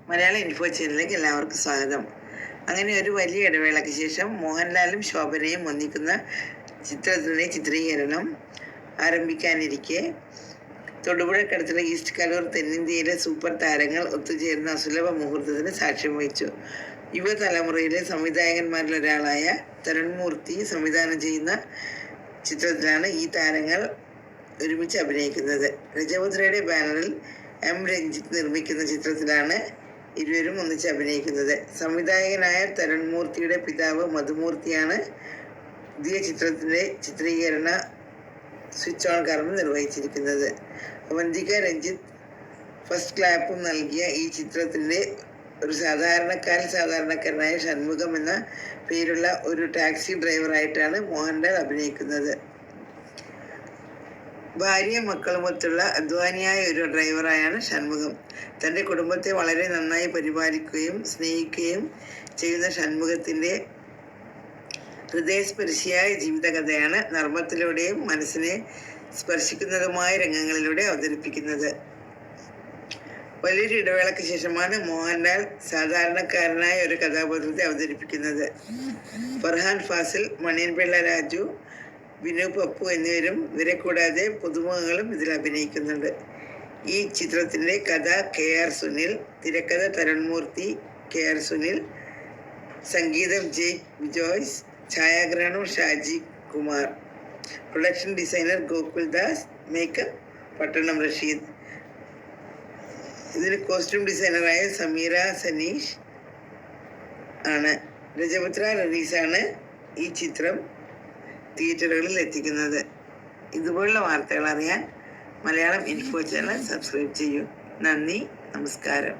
Malayalam info ചാനലിലേക്ക് എല്ലാവർക്കും സ്വാഗതം. അങ്ങനെ ഒരു വലിയ ഇടവേളയ്ക്ക് ശേഷം മോഹൻലാലും ശോഭനയും ഒന്നിക്കുന്ന ചിത്രത്തിൻ്റെ ചിത്രീകരണം ആരംഭിക്കാനിരിക്കെ തൊടുപുഴക്കടുത്തുള്ള ഈസ്റ്റ് കലൂർ തെന്നിന്ത്യയിലെ സൂപ്പർ താരങ്ങൾ ഒത്തുചേർന്ന അസുലഭ മുഹൂർത്തത്തിന് സാക്ഷ്യം വഹിച്ചു. യുവതലമുറയിലെ സംവിധായകന്മാരിൽ ഒരാളായ തരുൺ മൂർത്തി സംവിധാനം ചെയ്യുന്ന ചിത്രത്തിലാണ് ഈ താരങ്ങൾ ഒരുമിച്ച് അഭിനയിക്കുന്നത്. രജപുത്രയുടെ ബാനറിൽ എം രഞ്ജിത്ത് നിർമ്മിക്കുന്ന ചിത്രത്തിലാണ് ഇരുവരും ഒന്നിച്ച് അഭിനയിക്കുന്നത്. സംവിധായകനായ തരുൺ മൂർത്തിയുടെ പിതാവ് മധുമൂർത്തിയാണ് പുതിയ ചിത്രത്തിൻ്റെ ചിത്രീകരണ സ്വിച്ച് ഓൺ കർമ്മം നിർവഹിച്ചിരിക്കുന്നത്. അവന്തിക രഞ്ജിത്ത് ഫസ്റ്റ് ക്ലാപ്പും നൽകിയ ഈ ചിത്രത്തിൻ്റെ ഒരു സാധാരണക്കാരനായ ഷൺമുഖം എന്ന പേരുള്ള ഒരു ടാക്സി ഡ്രൈവറായിട്ടാണ് മോഹൻലാൽ അഭിനയിക്കുന്നത്. ഭാര്യയും മക്കളുമൊത്തുള്ള അധ്വാനിയായ ഒരു ഡ്രൈവറായാണ് ഷൺമുഖം. തൻ്റെ കുടുംബത്തെ വളരെ നന്നായി പരിപാലിക്കുകയും സ്നേഹിക്കുകയും ചെയ്യുന്ന ഷൺമുഖത്തിൻ്റെ ഹൃദയസ്പർശിയായ ജീവിതകഥയാണ് നർമ്മത്തിലൂടെയും മനസ്സിനെ സ്പർശിക്കുന്നതുമായ രംഗങ്ങളിലൂടെ അവതരിപ്പിക്കുന്നത്. വലിയൊരു ഇടവേളയ്ക്ക് ശേഷമാണ് മോഹൻലാൽ സാധാരണക്കാരനായ ഒരു കഥാപാത്രത്തെ അവതരിപ്പിക്കുന്നത്. ഫർഹാൻ ഫാസിൽ, മണിയൻപിള്ള രാജു, വിനു പപ്പു എന്നിവരും ഇവരെ കൂടാതെ പുതുമുഖങ്ങളും ഇതിൽ അഭിനയിക്കുന്നുണ്ട്. ഈ ചിത്രത്തിൻ്റെ കഥ KR സുനിൽ, തിരക്കഥ തരുൺ മൂർത്തി, KR സുനിൽ, സംഗീതം ജെയ്ക്ക് ബിജോയ്സ്, ഛായാഗ്രഹണം Shaji Kumar, production designer Gokuldas, makeup പട്ടണം റഷീദ്. ഇതിന് കോസ്റ്റ്യൂം ഡിസൈനറായ സമീറ സനീഷ് ആണ്. രജപുത്ര റിലീസാണ് ഈ ചിത്രം തിയേറ്ററുകളിൽ എത്തിക്കുന്നത്. ഇതുപോലുള്ള വാർത്തകൾ അറിയാൻ മലയാളം ഇൻഫോ ചാനൽ സബ്സ്ക്രൈബ് ചെയ്യൂ. നന്ദി, നമസ്കാരം.